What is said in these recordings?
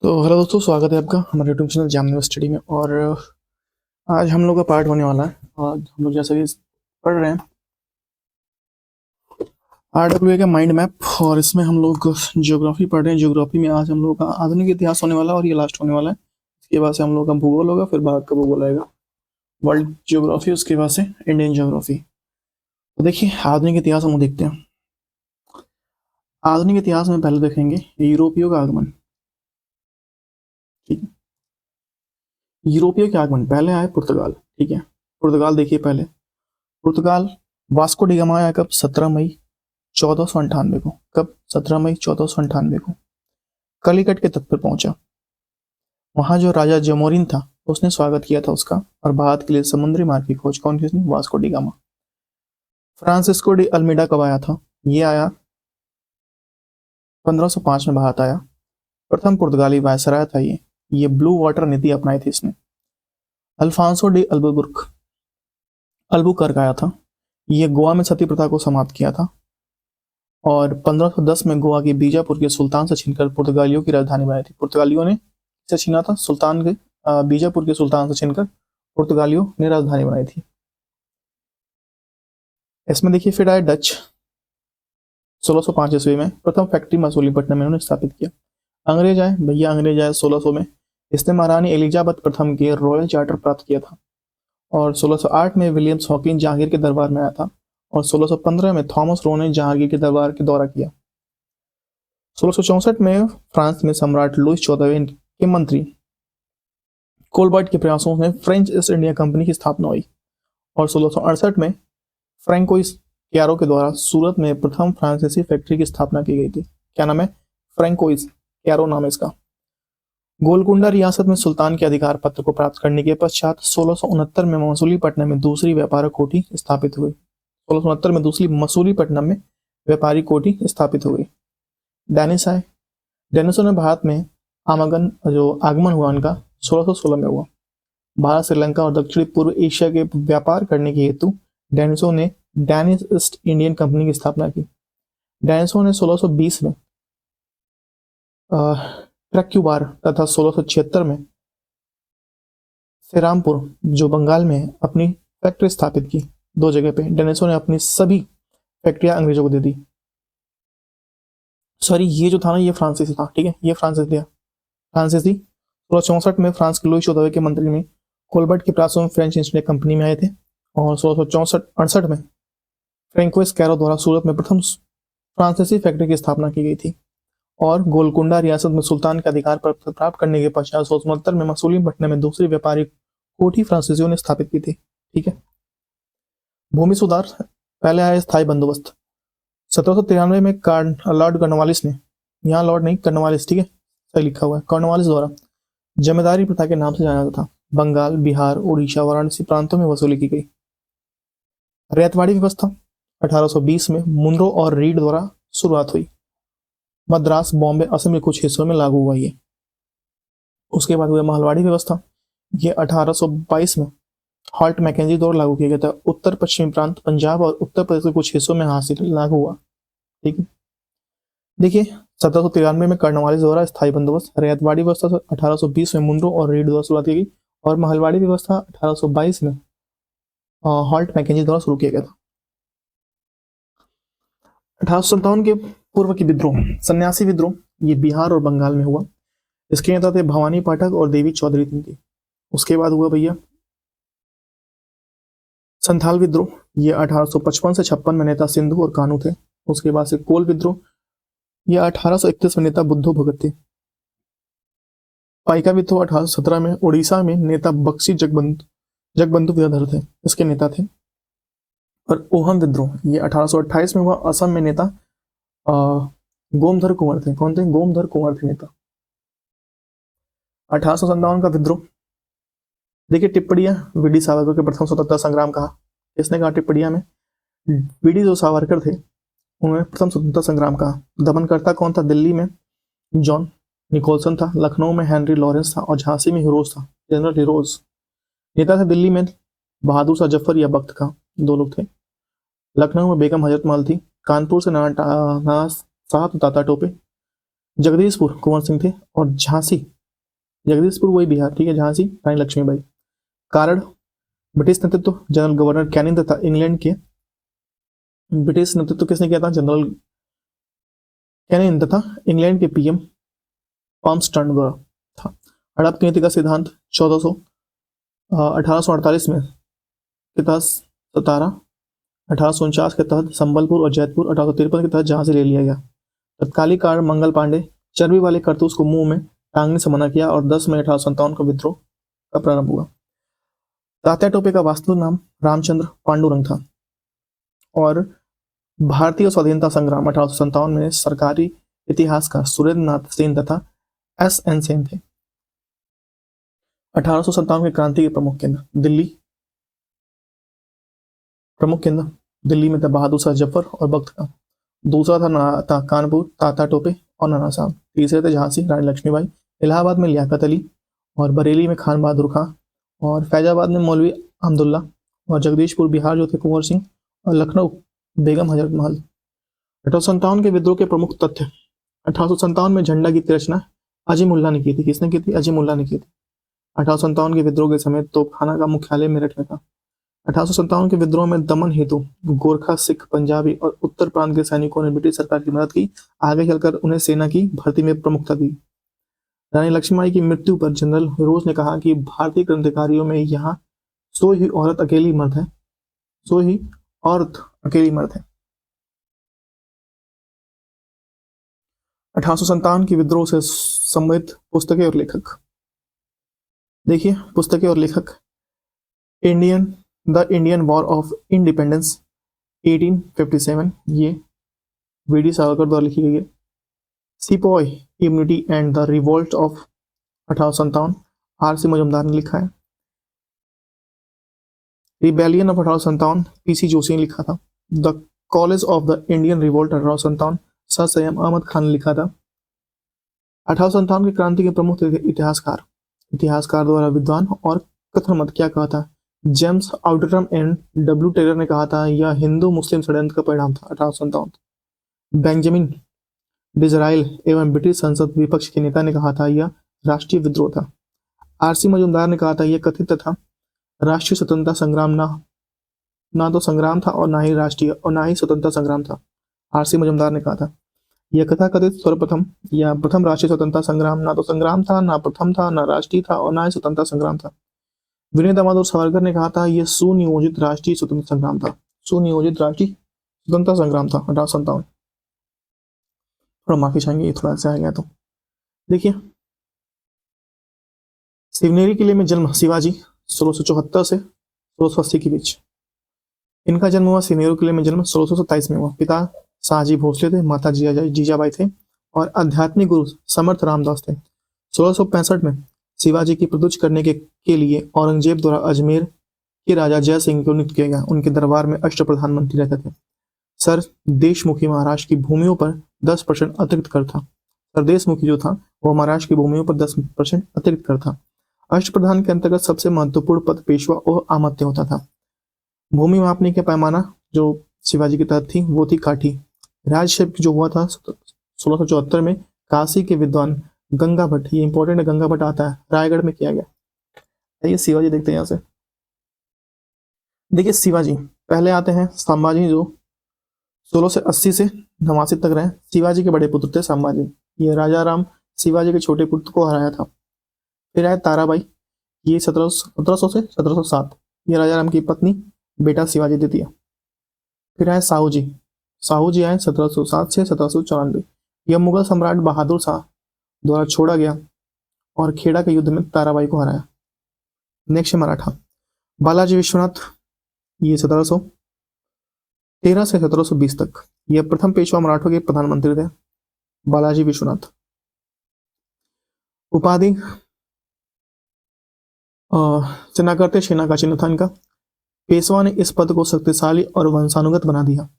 तो हेलो दोस्तों, स्वागत है आपका हमारे यूट्यूब चैनल जामनगर स्टडी में। और आज हम लोग का पार्ट होने वाला है। आज हम लोग जैसे कि पढ़ रहे हैं RWA का माइंड मैप, और इसमें हम लोग ज्योग्राफी पढ़ रहे हैं। ज्योग्राफी में आज हम लोग का आधुनिक इतिहास होने वाला है और ये लास्ट होने वाला है। इसके बाद से हम लोग का भूगोल होगा, फिर भारत का भूगोल आएगा, वर्ल्ड ज्योग्राफी, उसके बाद से इंडियन ज्योग्राफी। तो देखिए, आधुनिक इतिहास हम देखते हैं। आधुनिक इतिहास में पहले देखेंगे यूरोपियों का आगमन। ठीक है, यूरोपियों के आगमन पहले आए पुर्तगाल। ठीक है, पुर्तगाल देखिए पहले। पुर्तगाल वास्को डी गामा आया कब? 17 मई 1498 को। कब? 17 मई 1498 को कलिकट के तट पर पहुंचा। वहां जो राजा जमोरिन था उसने स्वागत किया था उसका, और भारत के लिए समुद्री मार्ग की खोज कौन किसने? Vasco D gamma. Francisco de Almeida कब आया था? ये आया 1505 में भारत आया। प्रथम पुर्तगाली वायसराय था ये ब्लू वाटर नीति अपनाई थी इसने। अल्फांसो डी अल्बुकर्क आया था। ये गोवा में सती प्रथा को समाप्त किया था। और 1510 में गोवा के बीजापुर के सुल्तान से छीनकर पुर्तगालियों की राजधानी बनाई थी। पुर्तगालियों ने इसे छीना था, सुल्तान के बीजापुर के सुल्तान से छीनकर पुर्तगालियों ने राजधानी बनाई थी। इसमें देखिए फिर आए डच। 1605 ईस्वी में प्रथम फैक्ट्री मसूलीपट्टनम में उन्होंने स्थापित किया। अंग्रेज आए भैया, अंग्रेज आए 1600 में। इसने महारानी एलिजाबेथ प्रथम के रॉयल चार्टर प्राप्त किया था। और 1608 में विलियम्स हॉकिन जहांगीर के दरबार में आया था। और 1615 में थॉमस रो ने जहांगीर के दरबार के दौरा किया। 1664 में फ्रांस में सम्राट लुईस 14वें के मंत्री कोलबर्ट के प्रयासों से फ्रेंच ईस्ट इंडिया कंपनी की स्थापना हुई। और 1668 में फ्रैंकोइस क्यारो के द्वारा सूरत में प्रथम फ्रांसीसी फैक्ट्री की स्थापना की गई थी। क्या नाम है? फ्रैंकोइस क्यारो नाम है इसका। गोलकुंडा रियासत में सुल्तान के अधिकार पत्र को प्राप्त करने के पश्चात 1669 में मसूलीपट्टनम में दूसरी व्यापारिक कोठी स्थापित हुई। 1669 में दूसरी मसूलीपट्टनम में व्यापारिक कोठी स्थापित हुई। डेनिस आए। डेनिसों ने भारत में आगमन हुआ उनका 1616 में हुआ। भारत, श्रीलंका और दक्षिणी पूर्व एशिया के व्यापार करने के हेतु डेनिसों ने डेनिश ईस्ट इंडियन कंपनी की स्थापना की। डेनिसों ने 1620 में ट्रक्यूबार तथा 1676 में सेरामपुर जो बंगाल में अपनी फैक्ट्री स्थापित की। दो जगह पे डेनिसों ने अपनी सभी फैक्ट्रियां अंग्रेजों को दे दी। सॉरी, ये जो था ना ये फ्रांसीसी था। ठीक है, ये फ्रांसीसी 1664 में फ्रांस के लुई 14वें के मंत्री में कोलबर्ट के प्रयासों में फ्रेंच ईस्ट इंडिया कंपनी में आए थे। और 1664-68 में फ्रैंकोइस कैरो द्वारा सूरत में प्रथम फ्रांसीसी फैक्ट्री की स्थापना की गई थी। और गोलकुंडा रियासत में सुल्तान का अधिकार प्राप्त करने के पश्चात 1669 में मसूलीपट्टनम में दूसरी व्यापारिक कोठी फ्रांसीसियों ने स्थापित की थी। ठीक है, भूमि सुधार पहले आया स्थायी बंदोबस्त। 1793 में लॉर्ड कॉर्नवालिस ने, यहाँ लॉर्ड नहीं कॉर्नवालिस, ठीक है सही लिखा हुआ है, कॉर्नवालिस द्वारा जमींदारी प्रथा के नाम से जाना जाता था बंगाल, बिहार, उड़ीसा, वाराणसी प्रांतों में वसूली की गई। रैयतवाड़ी व्यवस्था 1820 में मुनरो और रीड द्वारा शुरुआत हुई। मद्रास, बॉम्बे, असम के कुछ हिस्सों में लागू हुआ ये। उसके बाद हुआ महलवाड़ी व्यवस्था। ये 1822 में हॉल्ट मैकेंजी द्वारा लागू किया गया था। उत्तर पश्चिमी प्रांत, पंजाब और उत्तर प्रदेश के कुछ हिस्सों में हासिल लागू हुआ। ठीक है, देखिए 1793 में कॉर्नवालिस द्वारा स्थायी बंदोबस्त। रैयतवाड़ी व्यवस्था 1820 में मुनरो और रीड द्वारा शुरुआत की गई। और महलवाड़ी व्यवस्था 1822 में हॉल्ट मैकेंजी द्वारा शुरू किया गया था। 1857 के पूर्व की विद्रोह, सन्यासी विद्रोह, ये बिहार और बंगाल में हुआ। इसके नेता थे भवानी पाठक और देवी चौधरी थी। उसके बाद हुआ भैया संथाल विद्रोह। ये 1855 से 56 में नेता सिंधु और कानू थे। उसके बाद से कोल विद्रोह, ये 1831 में नेता बुद्धो भगत थे। पाइका विद्रोह 1817 में उड़ीसा में नेता बक्सी जगबंधु विद्याधर थे, इसके नेता थे। और ओहम विद्रोह ये 1828 में हुआ। असम में नेता गोमधर कुंवर थे। कौन थे? गोमधर कुंवर थे नेता। 1857 का विद्रोह, देखिए टिप्पणियां वीडी सावरकर के प्रथम स्वतंत्रता संग्राम कहा। इसने कहा टिप्पणियां में वीडी जो सावरकर थे उन्होंने प्रथम स्वतंत्रता संग्राम कहा। दमनकर्ता कौन था? दिल्ली में जॉन निकोलसन था, लखनऊ में हेनरी लॉरेंस था और झांसी में हिरोज था, जनरल हिरोज। नेता थे दिल्ली में बहादुर शाह जफर या बख्त खां, दो लोग थे। लखनऊ में बेगम हजरत महल थी। कानपुर से नाना साहब ताता टोपे। जगदीशपुर कुंवर सिंह थे। और झांसी जगदीशपुर वही बिहार, ठीक है, झांसी रानी लक्ष्मीबाई। कारण ब्रिटिश नेतृत्व जनरल गवर्नर कैनिंग तथा इंग्लैंड के ब्रिटिश नेतृत्व किसने किया था? जनरल कैनिंग तथा इंग्लैंड के पीएम पामस्टर्न द्वारा था। हड़प्पा की नीति का सिद्धांत 1848 में के तहत सतारा, 1849 के तहत संबलपुर और जयपुर, 1853 के तहत जहां से ले लिया गया। तत्कालीन कारण मंगल पांडे चर्बी वाले कारतूस को मुंह में टांगने से मना किया और 10 मई 1857 को विद्रोह का प्रारंभ हुआ। तात्या टोपे का वास्तविक नाम रामचंद्र पांडुरंग था और भारतीय स्वाधीनता संग्राम 1857 में सरकारी इतिहासकार सुरेंद्र नाथ सेन तथा एस.एन. सेन थे। 1857 के क्रांति के प्रमुख केंद्र दिल्ली में था बहादुर शाह जफर और बख्त खान। दूसरा था कानपुर, तात्या टोपे और नाना साहब। तीसरे थे झांसी रानी लक्ष्मीबाई, इलाहाबाद में लियाकत अली और बरेली में खान बहादुर खां और फैजाबाद में मौलवी अहमदुल्ला और जगदीशपुर बिहार जो थे कुंवर सिंह और लखनऊ बेगम हजरत महल। 1857 के विद्रोह के प्रमुख तथ्य। 1857 में झंडा की रचना अजीमुल्ला ने की थी। किसने की थी? अजीमुल्ला ने की थी। 1857 के विद्रोह के समय तोपखाना का मुख्यालय मेरठ में था। 1857 के विद्रोह में दमन हेतु गोरखा, सिख, पंजाबी और उत्तर प्रांत के सैनिकों ने ब्रिटिश सरकार की मदद की। आगे चलकर उन्हें सेना की भर्ती में प्रमुखता दी। रानी लक्ष्मीबाई की मृत्यु पर जनरल रोज ने कहा कि भारतीय क्रांतिकारियों में यहाँ सो ही औरत अकेली मर्द है। 1857 के विद्रोह से संबंधित पुस्तकें और लेखक। देखिए पुस्तकें और लेखक। The Indian war of independence 1857, ये वी.डी. सावरकर द्वारा लिखी गई है। Sepoy immunity and the revolt of 1857, R C. Majumdar ने लिखा है। Rebellion of 1857, PC. जोशी ने लिखा था। The college of the Indian revolt 1857, sir Syed Ahmad Khan ने लिखा था। 1857 की क्रांति के प्रमुख इतिहासकार द्वारा विद्वान और कथन मत क्या कहा था? James Outram and W Taylor ने कहा था यह हिंदू मुस्लिम षड्यंत्र का परिणाम था। 1857 बेंजामिन डिजराइल एवं ब्रिटिश संसद विपक्ष के नेता ने कहा था यह राष्ट्रीय विद्रोह था। आर.सी. मजुमदार ने कहा था यह कथित था राष्ट्रीय स्वतंत्रता संग्राम ना तो संग्राम था और ना ही राष्ट्रीय और ना ही स्वतंत्रता संग्राम था। आर.सी. मजुमदार ने कहा था यह कथाकथित सर्वप्रथम या प्रथम राष्ट्रीय स्वतंत्रता संग्राम ना तो संग्राम था, ना प्रथम था, ना राष्ट्रीय था और ना ही स्वतंत्रता संग्राम था। विनय दामोदर सावरकर ने कहा था यह सुनियोजित राष्ट्रीय स्वतंत्रता संग्राम था। 1857। थोड़ा माफी चाहेंगे, ये थोड़ा सा आ गया तो देखिए। सिवनेरी किले में जन्म शिवाजी 1674 से 1680 के बीच। इनका जन्म हुआ सिवनेरी किले में जन्म 1627 में हुआ। पिता शाहजी भोसले थे, माता जीजाबाई थे और आध्यात्मिक गुरु समर्थ रामदास थे। 1665 में शिवाजी की प्रतुष करने के लिए औरंगजेब द्वारा अजमेर के राजा जय सिंह को नियुक्त किया गया। उनके दरबार में अष्ट प्रधानमंत्री रहते थे। सर देशमुखी महाराष्ट्र की भूमियों पर 10% अतिरिक्त कर था। सर देशमुखी जो था वो महाराष्ट्र की भूमियों पर 10% अतिरिक्त कर था। अष्ट प्रधान के अंतर्गत सबसे महत्वपूर्ण पद पेशवा और आमत्य होता था। भूमि मापने के पैमाना जो शिवाजी के तहत थी वो थी काठी। राज्यभिषेक जो हुआ था 1674 में काशी के विद्वान गंगा भट्ट, ये इंपॉर्टेंट है, गंगा भट्ट आता है, रायगढ़ में किया गया। आइए शिवाजी देखते हैं यहाँ से। देखिए शिवाजी पहले आते हैं संभाजी जो 1680 से 89 तक रहे। शिवाजी के बड़े पुत्र थे संभाजी। ये राजा राम शिवाजी के छोटे पुत्र को हराया था। फिर आए ताराबाई, ये 1700 से 1707, ये राजा राम की पत्नी, बेटा शिवाजी द्वितीय। फिर आए साहू जी आए 1707 से 1794। यह मुगल सम्राट बहादुर शाह द्वारा छोड़ा गया और खेड़ा के युद्ध में ताराबाई को हराया। नेक्स्ट मराठा बालाजी विश्वनाथ, ये 1713 से 1720 तक। यह प्रथम पेशवा मराठों के प्रधानमंत्री थे, बालाजी विश्वनाथ। उपाधि सेना करते सेना का चिन्ह था इनका। पेशवा ने इस पद को शक्तिशाली और वंशानुगत बना दिया।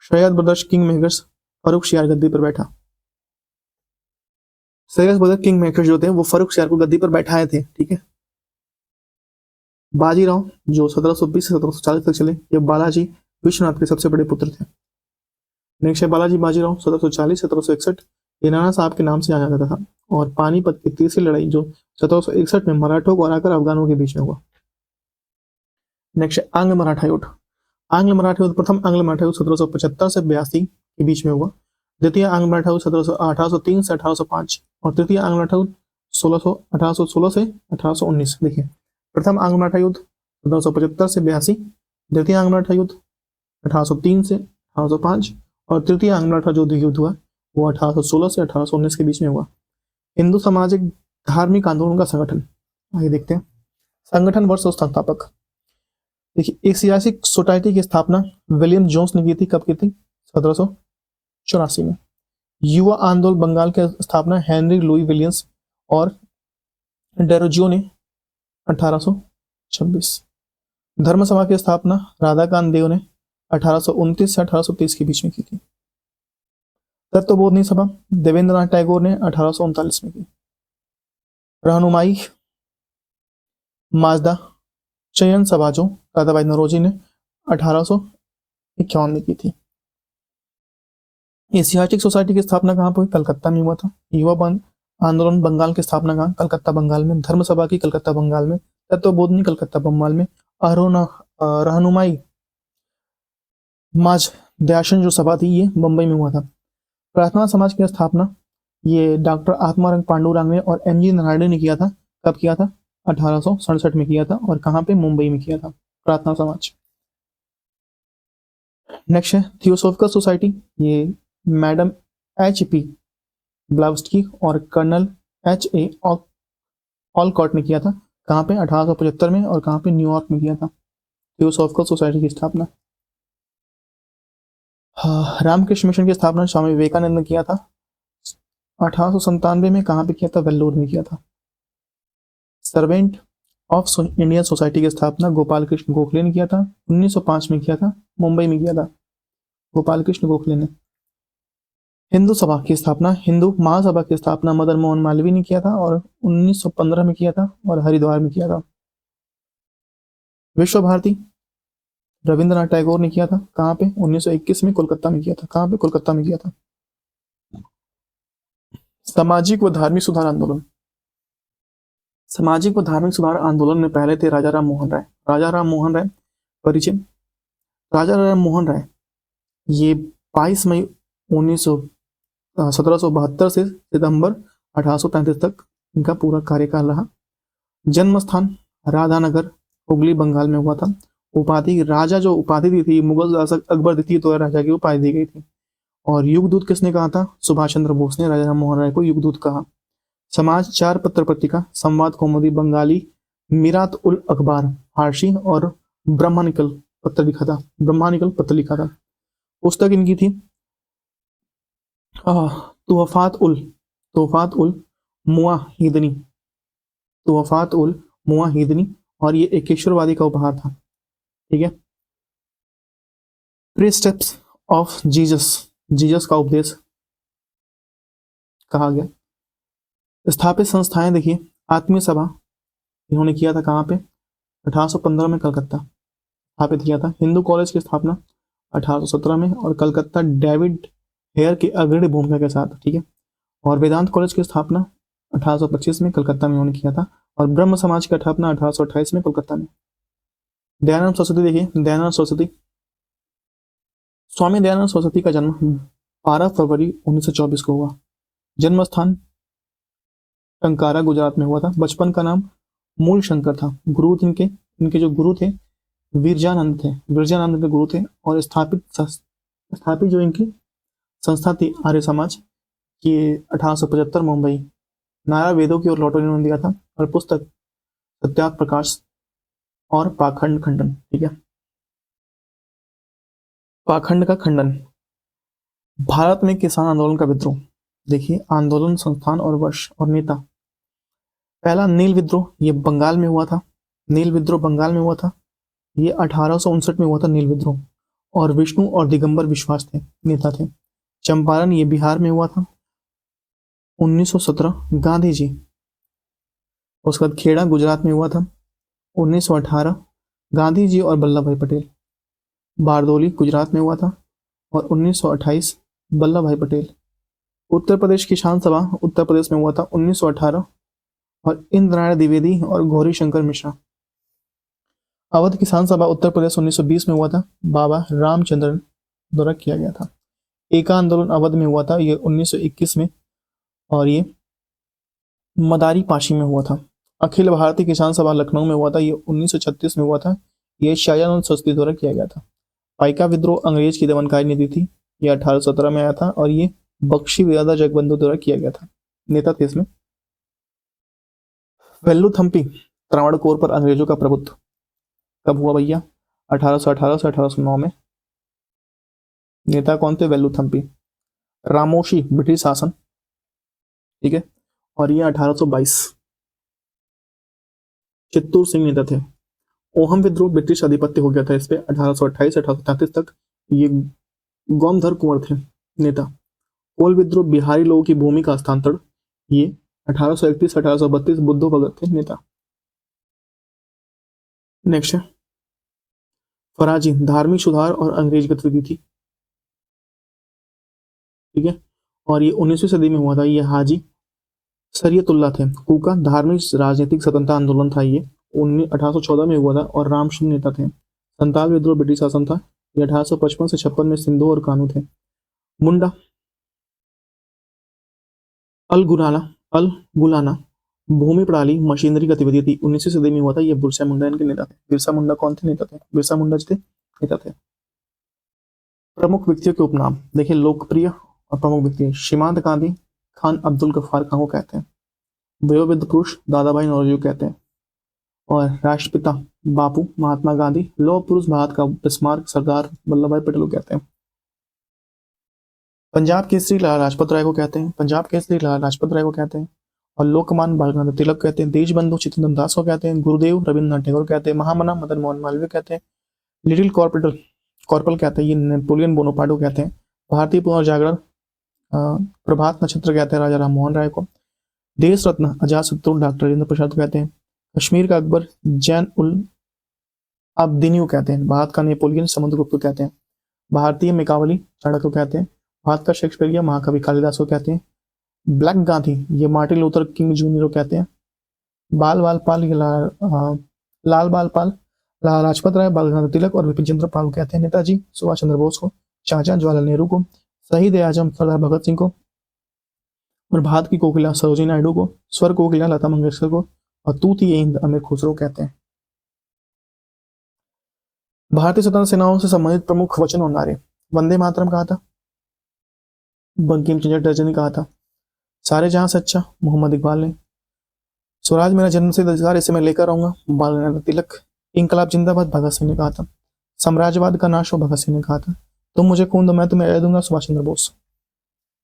Syed brothers king makers Farrukhsiyar गद्दी पर बैठा। सैयद ब्रदर किंग मेकर्स जो थे वो फर्रुखसियार को गद्दी पर बैठाए थे, ठीक है। बाजीराव जो 1720 से 1740 तक चले, ये बालाजी विश्वनाथ के सबसे बड़े पुत्र थे। नेक्स्ट है बालाजी बाजीराव 1740 से 1761। ये नाना साहब के नाम से जाना जाता था और पानीपत की तीसरी लड़ाई जो 1761 में मराठों को हराकर अफगानों के बीच में हुआ। नेक्स्ट आंग्ल मराठा युद्ध। आंग्ल मराठा युद्ध, प्रथम आंग्ल मराठा युद्ध 1775 से 82 के बीच में हुआ। द्वितीय आंग्ल मराठा युद्ध 1803 से 1805 और तृतीय आंग्ल मराठा युद्ध 1816 से 1819। देखिए, प्रथम आंग्ल मराठा युद्ध 1775 से 82, द्वितीय आंग्ल मराठा युद्ध 1803 से 1805 और तृतीय आंग्ल मराठा जो युद्ध हुआ वो 1816 से 1819 के बीच में हुआ। हिंदू सामाजिक धार्मिक आंदोलन का संगठन, आगे देखते हैं। संगठन वर्ष और संस्थापक। देखिए, एशियाटिक सोसाइटी की स्थापना विलियम जोन्स ने की थी। कब की थी? 1784 में। युवा आंदोलन बंगाल की स्थापना हेनरी लुई विलियम्स और डेरोजियो ने 1826। धर्म सभा की स्थापना राधाकांत देव ने 1829 से 1830 के बीच में की थी। तत्वबोधनी सभा देवेंद्रनाथ टैगोर ने 1839 में की। रहनुमाई माजदा चयन सभा जो दादाभाई नौरोजी ने 1851 में की थी। एशियाटिक सोसाइटी की स्थापना कहाँ पर हुई? कलकत्ता में हुआ था। युवा आंदोलन बंगाल की स्थापना कहाँ? कलकत्ता बंगाल में। धर्म सभा की कलकत्ता बंगाल में। तत्वबोधनी कलकत्ता बंगाल में। रहनुमाई माज दयाशन जो सभा थी ये मुंबई में हुआ था। प्रार्थना समाज की स्थापना ये डॉक्टर आत्माराम पांडुरंग ने और एम जी नारायण ने किया था। कब किया था? 1867 में किया था। और कहाँ पे? मुंबई में किया था प्रार्थना समाज। नेक्स्ट है थियोसोफिकल सोसाइटी, ये मैडम H.P. ब्लाउस्की और कर्नल H.A. ऑलकॉट ने किया था। कहाँ पे? 1875 में। और कहाँ पे? न्यूयॉर्क में किया था थियोसोफिकल सोसाइटी की स्थापना। रामकृष्ण मिशन की स्थापना स्वामी विवेकानंद ने किया था 1897 में। कहाँ पे किया था? वेल्लोर में किया था। सर्वेंट ऑफ इंडियन सोसाइटी की स्थापना गोपाल कृष्ण गोखले ने किया था। 1905 में किया था, मुंबई में किया था गोपाल कृष्ण गोखले ने। हिंदू सभा की स्थापना, हिंदू महासभा की स्थापना मदन मोहन मालवीय ने किया था और 1915 में किया था और हरिद्वार में किया था। विश्व भारती रविंद्रनाथ टैगोर ने किया था। कहाँ पे? 1921 में कोलकाता में किया था। कहाँ पे? कोलकाता में किया था। सामाजिक व धार्मिक सुधार आंदोलन। सामाजिक व धार्मिक सुधार आंदोलन में पहले थे राजा राम मोहन राय। राजा राम मोहन राय परिचय। राजा राम मोहन राय ये 22 मई 1772 से सितंबर 1833 तक इनका पूरा कार्यकाल रहा। जन्म स्थान राधानगर, हुगली, बंगाल में हुआ था। उपाधि, राजा जो उपाधि दी थी मुगल शासक अकबर द्वितीय तो राजा की उपाधि दी गई थी। और युगदूत किसने कहा था? सुभाष चंद्र बोस ने राजा राम मोहन राय को युगदूत कहा। समाज, चार पत्र पत्रिका, संवाद कौमुदी बंगाली, मिरात उल अखबार फारसी और ब्रह्मानिकल पत्र लिखा था। ब्रह्मानिकल पत्र लिखा था। पुस्तक इनकी थी तुहफात उल मुआहिदनी, तुहफात उल मुआहिदनी। और ये एकेश्वरवादी का उपहार था। ठीक है। प्रीस्टेप्स ऑफ जीसस, जीसस का उपदेश कहा गया। स्थापित संस्थाएं देखिए, आत्मीय सभा इन्होंने किया था। कहाँ पे? 1815 में कलकत्ता स्थापित किया था। हिंदू कॉलेज की स्थापना 1817 में और कलकत्ता डेविड हेयर की अग्रणी भूमिका के साथ। ठीक है। और वेदांत कॉलेज की स्थापना 1825 में कलकत्ता में उन्होंने किया था। और ब्रह्म समाज की स्थापना 1828 में कोलकाता में। दयानंद सरस्वती देखिए, दयानंद सरस्वती, स्वामी दयानंद सरस्वती का जन्म 12 फरवरी 1924 को हुआ। जन्म स्थान टंकारा, गुजरात में हुआ था। बचपन का नाम मूल शंकर था। गुरु इनके जो गुरु थे विरजानंद थे, विरजानंद के गुरु थे। और स्थापित जो इनकी संस्था थी आर्य समाज की 1875 मुंबई। नारा वेदों की ओर लौटो इन्होंने दिया था। और पुस्तक सत्यार्थ प्रकाश और पाखंड खंडन। ठीक है। पाखंड का खंडन। भारत में किसान आंदोलन का विद्रोह देखिए, आंदोलन, संस्थान और वर्ष और नेता। पहला नील विद्रोह, ये बंगाल में हुआ था। नील विद्रोह बंगाल में हुआ था। ये 1859 में हुआ था नील विद्रोह। और विष्णु और दिगंबर विश्वास थे नेता थे। चंपारण, ये बिहार में हुआ था 1917। गांधी जी, उसके बाद खेड़ा गुजरात में हुआ था 1918। गांधी जी और वल्लभ भाई पटेल, बारदोली गुजरात में हुआ था और 1928 वल्लभ भाई पटेल। उत्तर प्रदेश की शांत सभा उत्तर प्रदेश में हुआ था 1918 और इंद्र नारायण द्विवेदी और गौरी शंकर मिश्रा। अवध किसान सभा उत्तर प्रदेश 1920 में हुआ था, बाबा रामचंद्रन द्वारा किया गया था। एका आंदोलन अवध में हुआ था, ये 1921 में, और ये मदारी पाशी में हुआ था। अखिल भारतीय किसान सभा लखनऊ में हुआ था, ये 1936 में हुआ था, ये शाहजानंद शास्त्री द्वारा किया गया था। पाइका विद्रोह अंग्रेज की दमनकारी नीति थी, ये 1817 में आया था और ये बख्शी विरादा जगबंधु द्वारा किया गया था, नेता थे इसमें। वेल्लुथम्पी त्रावणकोर पर अंग्रेजों का प्रभुत्व कब हुआ भैया? 1818 से 1809 में। नेता कौन थे? वेल्लुथम्पी। रामोशी ब्रिटिश शासन, ठीक है, और ये 1822। चित्तूर सिंह नेता थे। ओहम विद्रोह ब्रिटिश आधिपत्य हो गया था इस पे 1828 से 1833 तक, ये गौमधर कुंवर थे नेता। कोल विद्रोह बिहारी लोगों की भूमि का हस्तांतरण, ये 1831 से 1832 बुद्धो भगत थे नेता। नेक्स्ट है फराजी, धार्मिक सुधार और अंग्रेज गतिविधि थी, ठीक है, और ये 19वीं सदी में हुआ था। ये हाजी शरीयतुल्लाह थे। कूका धार्मिक राजनीतिक स्वतंत्रता आंदोलन था, ये 1814 में हुआ था और रामशुम नेता थे। संताल विद्रोह ब्रिटिश शासन था, ये 1855 से 56 में सिंधु और कानू थे। मुंडा अल गुलाना भूमि प्रणाली मशीनरी गतिविधि थी, 19वीं सदी में हुआ था, ये बिरसा मुंडा इनके नेता थे। बिरसा मुंडा कौन थे? नेता थे। बिरसा मुंडा थे नेता थे। प्रमुख व्यक्तियों के उपनाम देखिए, लोकप्रिय और प्रमुख व्यक्ति सीमांत गांधी, खान अब्दुल गफ्फार खां को कहते हैं। वयोवृद्ध पुरुष दादा भाई नौरोजी को कहते हैं। और राष्ट्रपिता बापू महात्मा गांधी, लौह पुरुष भारत का बिस्मार्क सरदार वल्लभ भाई पटेल को कहते हैं। पंजाब केसरी लाला लाजपत राय को कहते हैं। पंजाब केसरी लाला लाजपत राय को कहते हैं। और लोकमान्य बाल गंगाधर तिलक कहते हैं। देशबंधु चित्तरंजन दास को कहते हैं। गुरुदेव रविन्द्रनाथ टैगोर कहते हैं। महामना मदन मोहन मालवीय कहते हैं। लिटिल कॉर्पोरल कहते हैं, ये नेपोलियन बोनापार्ट को कहते हैं। भारतीय पुनर्जागरण प्रभात नक्षत्र कहते हैं राजा राम मोहन राय को। देश रत्न अजात शत्रु डॉक्टर राजेंद्र प्रसाद को कहते हैं। कश्मीर का अकबर जैन उल अब्दीनी कहते हैं। भारत का नेपोलियन समुद्रगुप्त को कहते हैं। भारतीय मेकावली चाणक्य को कहते हैं। भारत का शेक्सपियर महाकवि कालिदास को कहते हैं। ब्लैक गांधी ये मार्टिन लूथर किंग जूनियर को कहते हैं। लाल बाल पाल लाला लाजपत राय, बाल गंगाधर तिलक और विपिन चंद्र पाल को कहते हैं। नेताजी सुभाष चंद्र बोस को, चाचा जवाहरलाल नेहरू को, शहीद आजम सरदार भगत सिंह को, और भारत की कोकिला सरोजिनी नायडू को, स्वर कोकिला लता मंगेशकर को, और तूती हिंद अमीर खुसरो कहते हैं। भारतीय स्वतंत्र सेनाओं से संबंधित प्रमुख वचन और नारे, वंदे मातरम कहा था, बंकिम चंद्र टर्जनी ने कहा था, सारे जहां से अच्छा मोहम्मद इकबाल ने, स्वराज मेरा जन्मसिद्ध अधिकार इसे मैं लेकर आऊंगा बाल गंगाधर तिलक, इंकलाब जिंदाबाद भगत सिंह ने कहा था, साम्राज्यवाद का नाश हो भगत सिंह ने कहा था, तुम मुझे खून दो मैं तुम्हें दे दूंगा सुभाष चंद्र बोस,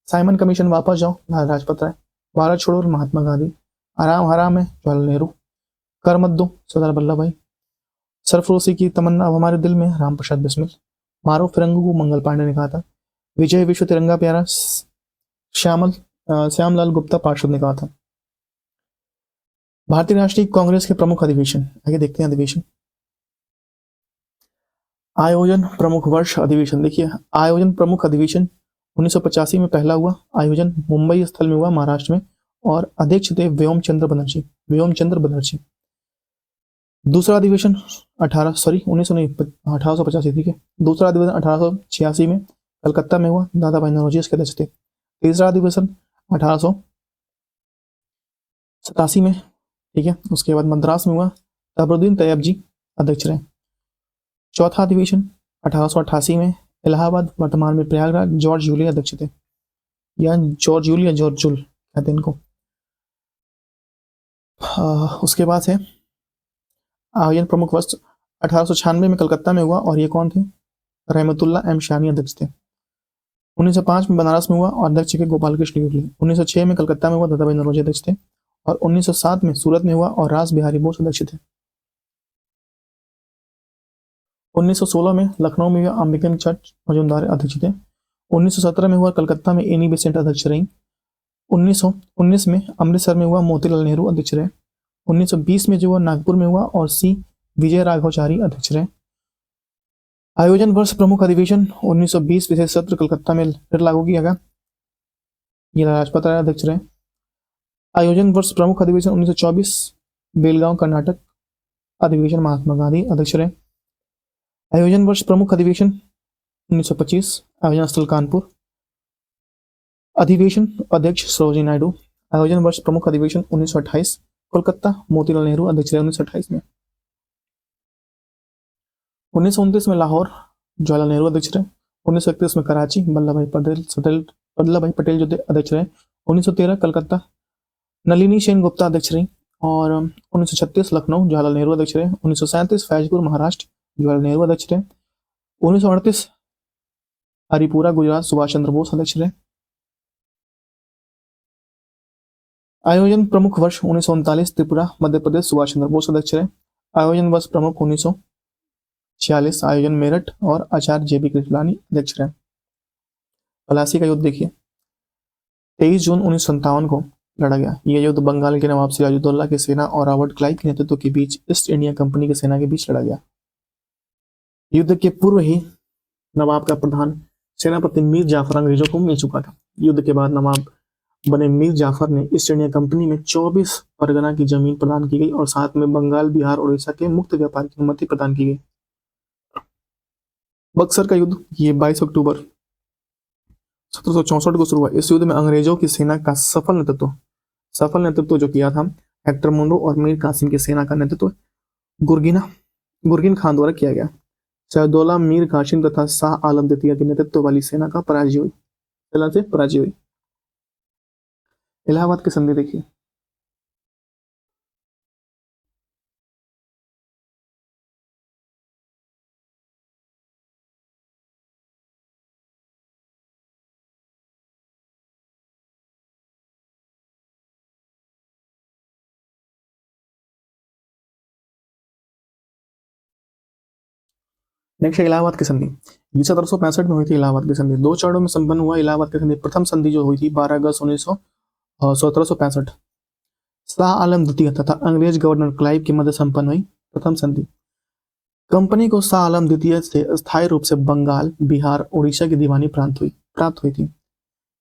साइमन कमीशन वापस जाओ लाला लाजपत राय, भारत छोड़ो महात्मा गांधी, आराम हराम है जवाहरलाल नेहरू, कर मत दो सरदार वल्लभ भाई, सरफरोशी की तमन्ना अब हमारे दिल में राम प्रसाद बिस्मिल, मारो फिरंगू को मंगल पांडे ने कहा था, विजय विश्व तिरंगा प्यारा श्यामलाल गुप्ता पार्षद ने कहा था। भारतीय राष्ट्रीय कांग्रेस के प्रमुख अधिवेशन, आइए देखते हैं अधिवेशन। आयोजन प्रमुख वर्ष अधिवेशन, देखिए आयोजन प्रमुख अधिवेशन 1985 में पहला हुआ आयोजन मुंबई स्थल में हुआ महाराष्ट्र में, और अध्यक्ष थे व्योमचंद्र बनर्जी। दूसरा अधिवेशन 1885, ठीक है। दूसरा अधिवेशन 1886 में कलकत्ता में हुआ, दादा भाई नौरोजी इसके अध्यक्ष थे। तीसरा अधिवेशन 1887 में, ठीक है। उसके बाद मद्रास में हुआ, तबरुद्दीन तैयब जी अध्यक्ष रहे। चौथा अधिवेशन 1888 में इलाहाबाद, वर्तमान में प्रयागराज, जॉर्ज यूली अध्यक्ष थे, या जॉर्ज यूली या जॉर्ज जुल कहते हैं इनको। उसके बाद है आयोजन प्रमुख वर्ष 1896 में कलकत्ता में हुआ, और ये कौन थे? रहमतुल्लाह एम शानी अध्यक्ष थे। 1905 में बनारस में हुआ और अध्यक्ष के गोपाल कृष्ण गोखले। 1906 में कलकत्ता में हुआ, दादा भाई नौरोजी अध्यक्ष थे। और 1907 में सूरत में हुआ और रास बिहारी बोस अध्यक्ष थे। 1916 में लखनऊ में हुआ, अंबिका चर्च मजूमदार अध्यक्ष थे। 1917 में हुआ कलकत्ता में एनी बेसेंट अध्यक्ष रही। 1919 में अमृतसर में हुआ, मोतीलाल नेहरू अध्यक्ष रहे। 1920 में जो हुआ नागपुर में हुआ और सी विजय राघवाचारी अध्यक्ष रहे। आयोजन वर्ष प्रमुख अधिवेशन 1920 विशेष सत्र कलकत्ता में फिर लागू किया गया। ये राजपथ राय अध्यक्ष रहे। आयोजन वर्ष प्रमुख अधिवेशन 1924 बेलगांव कर्नाटक। अधिवेशन महात्मा गांधी अध्यक्ष रहे। आयोजन वर्ष प्रमुख अधिवेशन 1925। आयोजन स्थल कानपुर। अधिवेशन अध्यक्ष सरोजिनी नायडू। आयोजन वर्ष प्रमुख अधिवेशन 1928 कोलकाता। मोतीलाल नेहरू अध्यक्ष रहे 1928 में। 1929 में लाहौर जवाहरलाल नेहरू अध्यक्ष रहे। 1931 में कराची वल्लभ भाई पटेल जो अध्यक्ष रहे। 1913 कलकत्ता नलिनी सेन गुप्ता अध्यक्ष रही। और 1936 लखनऊ जवाहरलाल नेहरू अध्यक्ष रहे। 1937 फैजपुर महाराष्ट्र जवाहरलाल नेहरू अध्यक्ष रहे। 1938 हरिपुरा गुजरात सुभाष चंद्र बोस अध्यक्ष रहे। आयोजन प्रमुख वर्ष 1939 त्रिपुरा मध्य प्रदेश सुभाष चंद्र बोस अध्यक्ष रहे। आयोजन वर्ष प्रमुख 1946 आयोजन मेरठ और आचार्य जेबी कृपलानी अध्यक्ष रहे। प्लासी का युद्ध देखिए 23 जून 1957 को लड़ा गया। यह युद्ध बंगाल के नवाब सिराजुद्दौला की सेना और रॉबर्ट क्लाइव के नेतृत्व के बीच ईस्ट इंडिया कंपनी की सेना के बीच लड़ा गया। युद्ध के पूर्व ही नवाब का प्रधान सेनापति मीर जाफर अंग्रेजों को मिल चुका था। युद्ध के बाद नवाब बने मीर जाफर ने ईस्ट इंडिया कंपनी में 24 परगना की जमीन प्रदान की गई और साथ में बंगाल बिहार और उड़ीसा के मुक्त व्यापार की अनुमति प्रदान की गई। बक्सर का युद्ध ये 22 अक्टूबर 1764 को शुरू हुआ। इस युद्ध में अंग्रेजों की सेना का सफल नेतृत्व जो किया था हेक्टर मुंडो और मीर कासिम की सेना का नेतृत्व गुरगिन खान द्वारा किया गया। सिराजुद्दौला मीर कासिम तथा शाह आलम द्वितीय के नेतृत्व वाली सेना का पराजय हुई। इलाहाबाद की संधि देखिए नेक्स्ट इलाहाबाद की संधि ये 1765 में हुई थी। इलाहाबाद की संधि 2 चरणों में संपन्न हुआ। इलाहाबाद की संधि प्रथम संधि जो हुई थी 12 अगस्त 1765 शाह आलम द्वितीय तथा अंग्रेज गवर्नर क्लाइव के मध्य संपन्न हुई प्रथम संधि। कंपनी को शाह आलम द्वितीय से स्थायी रूप से बंगाल बिहार उड़ीसा की दीवानी प्राप्त हुई थी।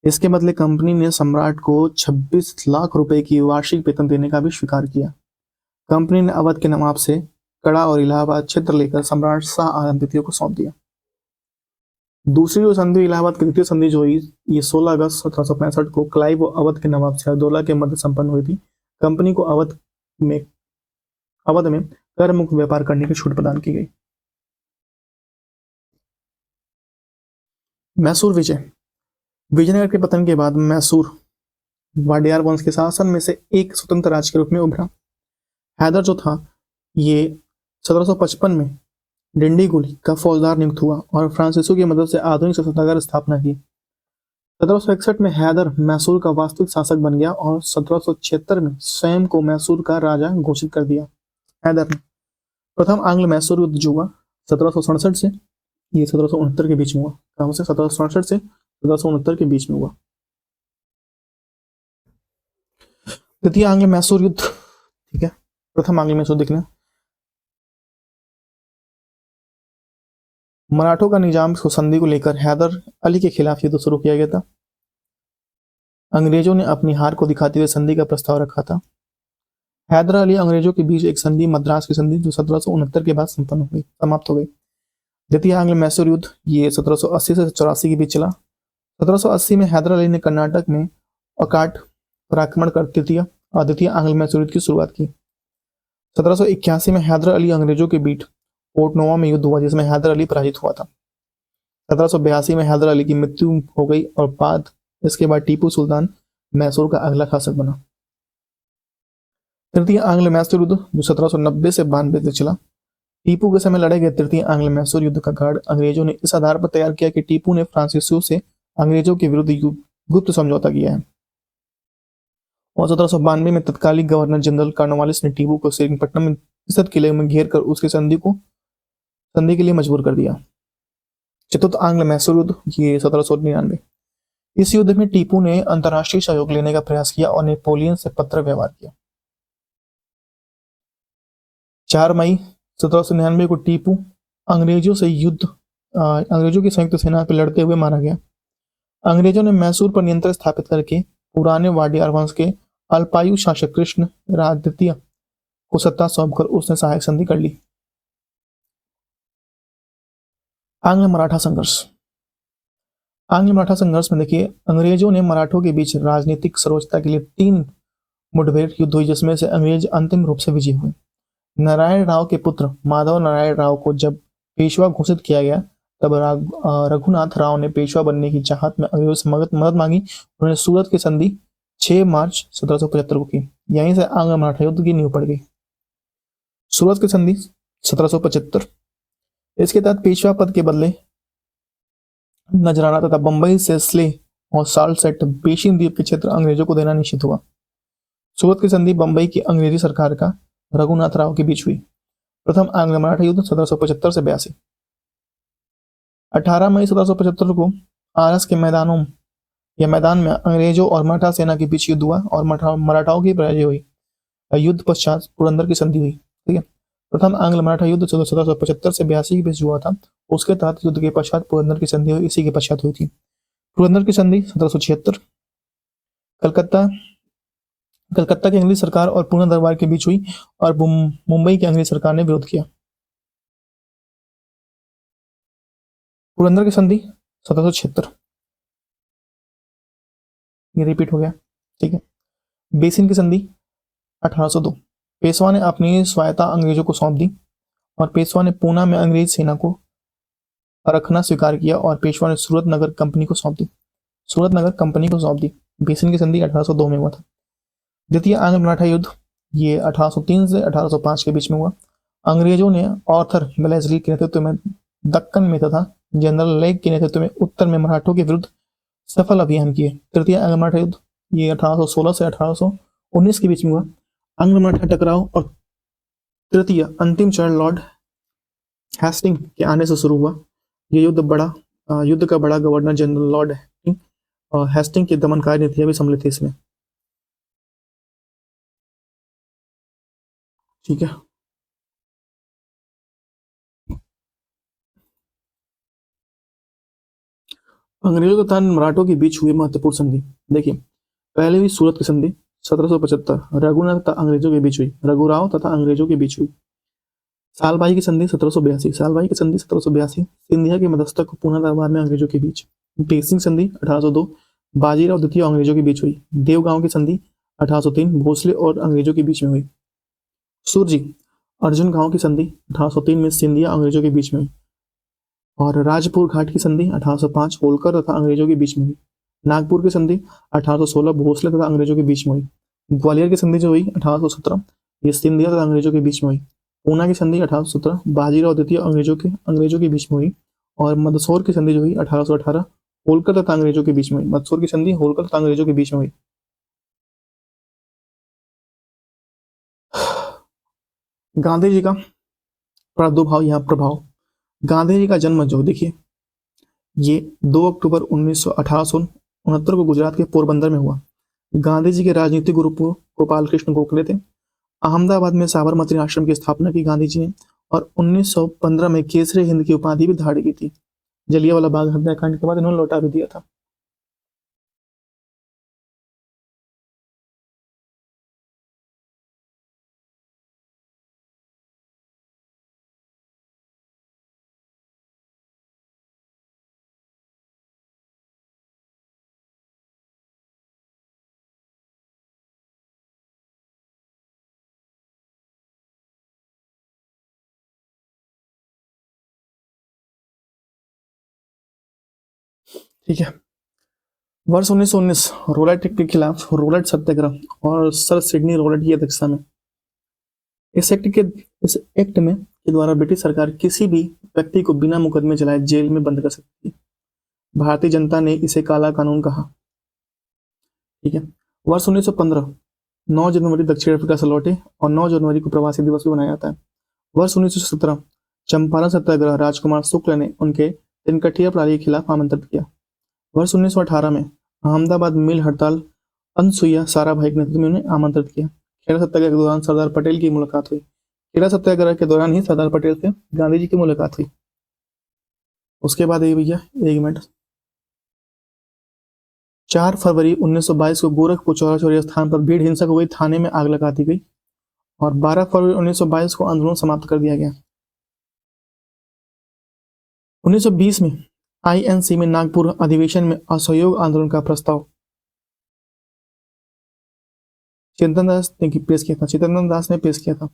इसके बदले कंपनी ने सम्राट को 26 लाख रुपए की वार्षिक वेतन देने का भी स्वीकार किया। कंपनी ने अवध के नवाब से कड़ा और इलाहाबाद क्षेत्र लेकर सम्राट शाह आलम द्वितीय को सौंप दिया। दूसरी जो संधि इलाहाबाद की द्वितीय संधि जो हुई ये 16 अगस्त 1765 को क्लाइव और अवध के नवाब सिराजुद्दौला के मध्य संपन्न हुई थी। कंपनी को अवध में कर मुक्त व्यापार करने की छूट प्रदान की गई। मैसूर विजयनगर के पतन के बाद मैसूर वाडियार वंश के शासन में से एक स्वतंत्र राज्य के रूप में उभरा। हैदर जो था ये 1755 में डिंडीगुल का फौजदार नियुक्त हुआ और फ्रांसीसियों की मदद से आधुनिक सत्तागार स्थापना की। 1761 में हैदर मैसूर का वास्तविक शासक बन गया और 1776 में स्वयं को मैसूर का राजा घोषित कर दिया। हैदर ने प्रथम आंग्ल मैसूर युद्ध जो हुआ 1767 से ये 1769 के बीच में हुआ। कहां से 1767 से 1769 के बीच में हुआ। द्वितीय आंग्ल मैसूर युद्ध ठीक है। प्रथम आंग्ल मैसूर देखना मराठों का निजाम संधि को लेकर हैदर अली के खिलाफ युद्ध शुरू किया गया था। अंग्रेजों ने अपनी हार को दिखाते हुए संधि का प्रस्ताव रखा था। हैदर अली अंग्रेजों के बीच एक संधि मद्रास की संधि जो 1769 के बाद समाप्त हो गई। द्वितीय आंग्ल मैसूर युद्ध ये 1780 से 84 के बीच चला। 1780 में हैदर अली ने कर्नाटक में अकाट पर आक्रमण कर द्वितीय आंग्ल मैसूर युद्ध की शुरुआत की। 1781 में हैदर अली अंग्रेजों के बीच पोर्ट नोवा में युद्ध हुआ जिसमें हैदर अली पराजित हुआ था। 1782 में हैदर अली की मृत्यु हो गई और इसके बाद टीपू सुल्तान मैसूर का अगला शासक बना। तृतीय आंग्ल मैसूर युद्ध जो 1790 से 92 तक चला। टीपू के समय लड़े गए तृतीय आंग्ल मैसूर युद्ध का कार्ड अंग्रेजों ने इस आधार पर तैयार किया कि टीपू ने फ्रांसीसियों से अंग्रेजों के विरुद्ध गुप्त समझौता किया है और 1792 में तत्कालीन गवर्नर जनरल कॉर्नवालिस ने टीपू को श्रीरंगपट्टनम में स्थित किले में घेर कर उसकी संधि के लिए मजबूर कर दिया। चतुर्थ आंग्ल मैसूर युद्ध ये 1799। इस युद्ध में टीपू ने अंतर्राष्ट्रीय सहयोग लेने का प्रयास किया और नेपोलियन से पत्र व्यवहार किया। 4 मई 1799 को टीपू अंग्रेजों की संयुक्त सेना पर लड़ते हुए मारा गया। अंग्रेजों ने मैसूर पर नियंत्रण स्थापित करके पुराने वाडियार वंश के अल्पायु शासक कृष्ण राज द्वितीय को सत्ता सौंपकर उसने सहायक संधि कर ली। आंग्ल मराठा संघर्ष। आंग्ल मराठा संघर्ष में देखिए, अंग्रेजों ने मराठों के बीच राजनीतिक सर्वोच्चता के लिए 3 मुठभेड़ युद्ध हुई, जिसमें से अंग्रेज अंतिम रूप से विजयी हुए। नारायण राव के पुत्र माधव नारायण राव को जब पेशवा घोषित किया गया, तब रघुनाथ राव ने पेशवा बनने की चाहत में अंग्रेजों से मदद मांगी। उन्होंने सूरत की संधि 6 मार्च 1775 को की। यहीं से आंग्ल मराठा युद्ध की नींव पड़ गई। सूरत की संधि 1775। इसके तहत पेशवा पद के बदले नजराना तथा बंबई से स्ले और साल्टसेट बेसिन द्वीप के क्षेत्र अंग्रेजों को देना निश्चित हुआ। सूरत की संधि बंबई की अंग्रेजी सरकार का रघुनाथ राव के बीच हुई। प्रथम आंग्ल मराठा युद्ध 1775 से 82। 18 मई 1775 को आरस के मैदान में अंग्रेजों और मराठा सेना के बीच युद्ध हुआ और मराठाओं की पराजय हुई। युद्ध पश्चात पुरंदर की संधि हुई। ठीक है, प्रथम आंग्ल मराठा युद्ध 1775 से 82 के बीच हुआ था। उसके तहत युद्ध के पश्चात पुरंदर की संधि हुई, इसी के पश्चात हुई थी। पुरंदर की संधि 1776 कलकत्ता की अंग्रेजी सरकार और पूना दरबार के बीच हुई और मुंबई की अंग्रेजी सरकार ने विरोध किया। पुरंदर की संधि 1776, ये रिपीट हो गया। ठीक है, बेसिन की संधि 1802। पेशवा ने अपनी स्वायत्ता अंग्रेजों को सौंप दी और पेशवा ने पूना में अंग्रेज सेना को रखना स्वीकार किया और पेशवा ने सूरत नगर कंपनी को सौंप दी। बेसिन की संधि 1802 में हुआ था। द्वितीय आंग्ल मराठा युद्ध ये 1803 से 1805 के बीच में हुआ। अंग्रेजों ने आर्थर वेलेस्ली के नेतृत्व में दक्कन में तथा जनरल लेग के नेतृत्व में उत्तर में मराठों के विरुद्ध सफल अभियान किए। तृतीय आंग्ल मराठा युद्ध ये 1816 से 1819 के बीच में हुआ। आंग्ल मराठा टकराव और तृतीय अंतिम चरण लॉर्ड हेस्टिंग के आने से शुरू हुआ। ये युद्ध का बड़ा गवर्नर जनरल लॉर्ड हेस्टिंग की दमनकारी नीतियां भी सम्मिलित थी इसमें। ठीक है, अंग्रेजों तथा मराठों के बीच हुई महत्वपूर्ण संधि। देखिए, पहले हुई सूरत की संधि 1775, रघुनाथ तथा अंग्रेजों के बीच हुई। रघुराव तथा अंग्रेजों के बीच हुई। सालभाई की संधि 1782, सिंधिया के मध्यस्थता को पूना दरबार में अंग्रेजों के बीच। बेसिन संधि 1802, बाजीराव द्वितीय अंग्रेजों के बीच हुई। देवगांव की संधि 1803, भोसले और अंग्रेजों के बीच में हुई। सुरजी अर्जुन गांव की संधि 1803 में सिंधिया अंग्रेजों के बीच में हुई। और राजपुर घाट की संधि 1805 होलकर तथा अंग्रेजों के बीच में हुई। नागपुर की संधि 1816 भोसले तथा अंग्रेजों के बीच में हुई। ग्वालियर की संधि जो हुई 1817, ये सिंधिया तथा अंग्रेजों के बीच में हुई। पूना की संधि 1817 बाजीराव द्वितीय अंग्रेजों के बीच में हुई। और मंदसौर की संधि जो हुई 1818 होलकर तथा अंग्रेजों के बीच में हुई। मंदसौर की संधि होलकर तथा अंग्रेजों के बीच में हुई। गांधी जी का प्रादुर्भाव या प्रभाव। गांधी जी का जन्म जो देखिए, ये 2 अक्टूबर 1869 को गुजरात के पोरबंदर में हुआ। गांधी जी के राजनीतिक गुरु गोपाल कृष्ण गोखले थे। अहमदाबाद में साबरमती आश्रम की स्थापना की गांधी जी ने और 1915 में केसरी हिंद की उपाधि भी धारण की थी। जलियांवाला बाग हत्याकांड के बाद इन्होंने लौटा भी दिया था। ठीक है, वर्ष 1919 रोलेट एक्ट के खिलाफ रोलेट सत्याग्रह और सर सिडनी रोलेट की अध्यक्षता में इस एक्ट में के द्वारा ब्रिटिश सरकार किसी भी व्यक्ति को बिना मुकदमे चलाए जेल में बंद कर सकती है। भारतीय जनता ने इसे काला कानून कहा। ठीक है, वर्ष 1915 9 जनवरी दक्षिण अफ्रीका से लौटे और 9 जनवरी को प्रवासी दिवस भी मनाया जाता है। वर्ष 1917 चंपारण सत्याग्रह राजकुमार शुक्ल ने उनके तिनकठिया प्रणाली के खिलाफ आमंत्रित किया। वर्ष 1918 में अहमदाबाद मिल हड़ताल अनसुईया साराभाई के नेतृत्व में उन्हें आमंत्रित किया। खेड़ा सत्याग्रह के दौरान सरदार पटेल की मुलाकात हुई। खेड़ा सत्याग्रह के दौरान ही सरदार पटेल से गांधी जी की मुलाकात हुई। उसके बाद ये भैया 1 मिनट 4 फरवरी 1922 को गोरखपुर चौरा चौरी स्थान पर भीड़ हिंसक हो गई, थाने में आग लगा दी गई और 12 फरवरी 1922 को आंदोलन समाप्त कर दिया गया। 1920 में आईएनसी में नागपुर अधिवेशन में असहयोग आंदोलन का प्रस्ताव चेतन दास ने पेश किया था। चेतन दास ने पेश किया था।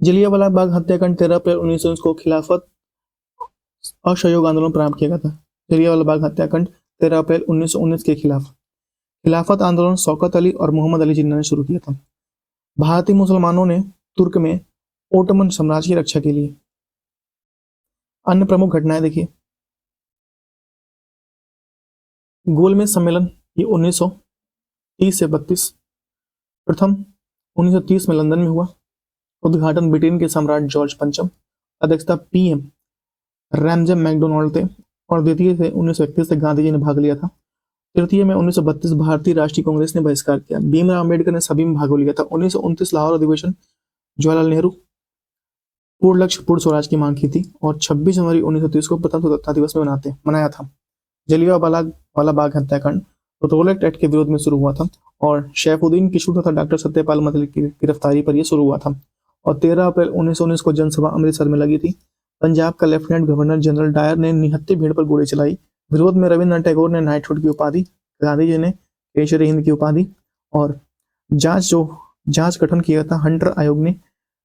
जलियांवाला बाग हत्याकांड 13 अप्रैल 1919 को खिलाफत असहयोग आंदोलन प्रारंभ किया गया था। जलियांवाला बाग हत्याकांड 13 अप्रैल 1919 के खिलाफ खिलाफत आंदोलन शौकत अली और मोहम्मद अली जिन्ना ने शुरू किया था। भारतीय मुसलमानों ने तुर्क में ओटोमन साम्राज्य की रक्षा के लिए। अन्य प्रमुख घटनाएं देखिए। गोलमेज सम्मेलन ये 1930 से 32, प्रथम 1930 में लंदन में हुआ। उद्घाटन ब्रिटेन के सम्राट जॉर्ज पंचम, अध्यक्षता पीएम रैमजे मैकडोनाल्ड थे और द्वितीय से 1931 से गांधी जी ने भाग लिया था। तृतीय में 1932 भारतीय राष्ट्रीय कांग्रेस ने बहिष्कार किया। भीमराव अम्बेडकर ने सभी में भाग लिया था। 1929 लाहौर अधिवेशन, जवाहरलाल नेहरू पूर्ण लक्ष्य पूर्ण स्वराज की मांग की थी और 26 जनवरी 1930 को प्रथम स्वतंत्रता दिवस में मनाया था। जलियांवाला बाग हत्याकांड रोलेट एक्ट के विरोध में शुरू हुआ था और शेफुद्दीन किशोर तथा डॉक्टर सत्यपाल मलिक की गिरफ्तारी पर यह शुरू हुआ था और 13 अप्रैल 1919 को जनसभा अमृतसर में लगी थी। पंजाब का लेफ्टिनेंट गवर्नर जनरल डायर ने निहत्थे भीड़ पर गोली चलाई। विरोध में रविन्द्रनाथ टैगोर ने नाइटहुड की उपाधि, गांधी जी ने केसरी हिंद की उपाधि और जांच गठन किया था। हंटर आयोग ने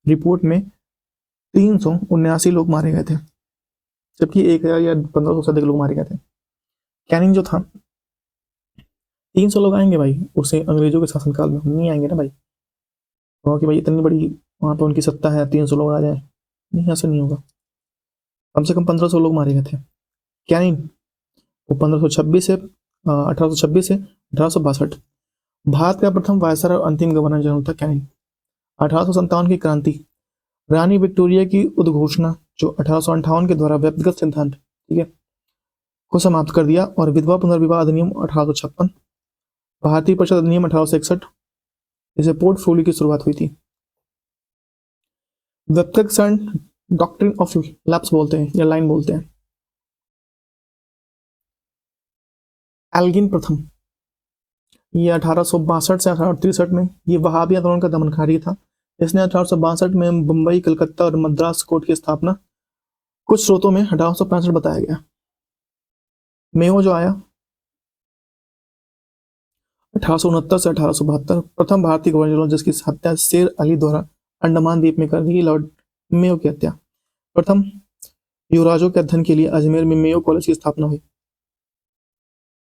रिपोर्ट में 379 लोग मारे गए थे, जबकि 1000 या 1500 से अधिक लोग मारे गए थे। कैनिंग जो था 300 लोग आएंगे भाई, उसे अंग्रेजों के शासनकाल में नहीं आएंगे ना भाई, क्योंकि भाई इतनी बड़ी वहां पर उनकी सत्ता है, 300 लोग आ जाए, नहीं ऐसा नहीं होगा। कम से कम 1500 लोग मारे गए थे। कैनिंग वो 1826 से 1862 भारत का प्रथम वायसराय और अंतिम गवर्नर जनरल था कैनिंग। 1857 की क्रांति, रानी विक्टोरिया की उद्घोषणा जो 1858 के द्वारा व्यक्तिगत सिद्धांत, ठीक है, को समाप्त कर दिया और विधवा पुनर्विवाह अधिनियम 1856, भारतीय परिषद अधिनियम 1861, जिसे पोर्टफोलियो की शुरुआत हुई थी। व्यक्तिगत डॉक्ट्रिन ऑफ लैप्स बोलते हैं या लाइन बोलते हैं। एल्गिन प्रथम, ये 1862 से 1863 में, ये वहाबी आंदोलन का दमनकारी था। इसने 1862 में मुंबई, कलकत्ता और मद्रास कोर्ट की स्थापना कुछ स्रोतों में 1865 बताया गया। मेयो जो आया 1869 से 1872, प्रथम भारतीय गवर्नर जनरल जिसकी हत्या शेर अली द्वारा अंडमान द्वीप में कर दी, लॉर्ड मेयो की हत्या। प्रथम युवराजों के अध्ययन के लिए अजमेर में मेयो कॉलेज की स्थापना हुई।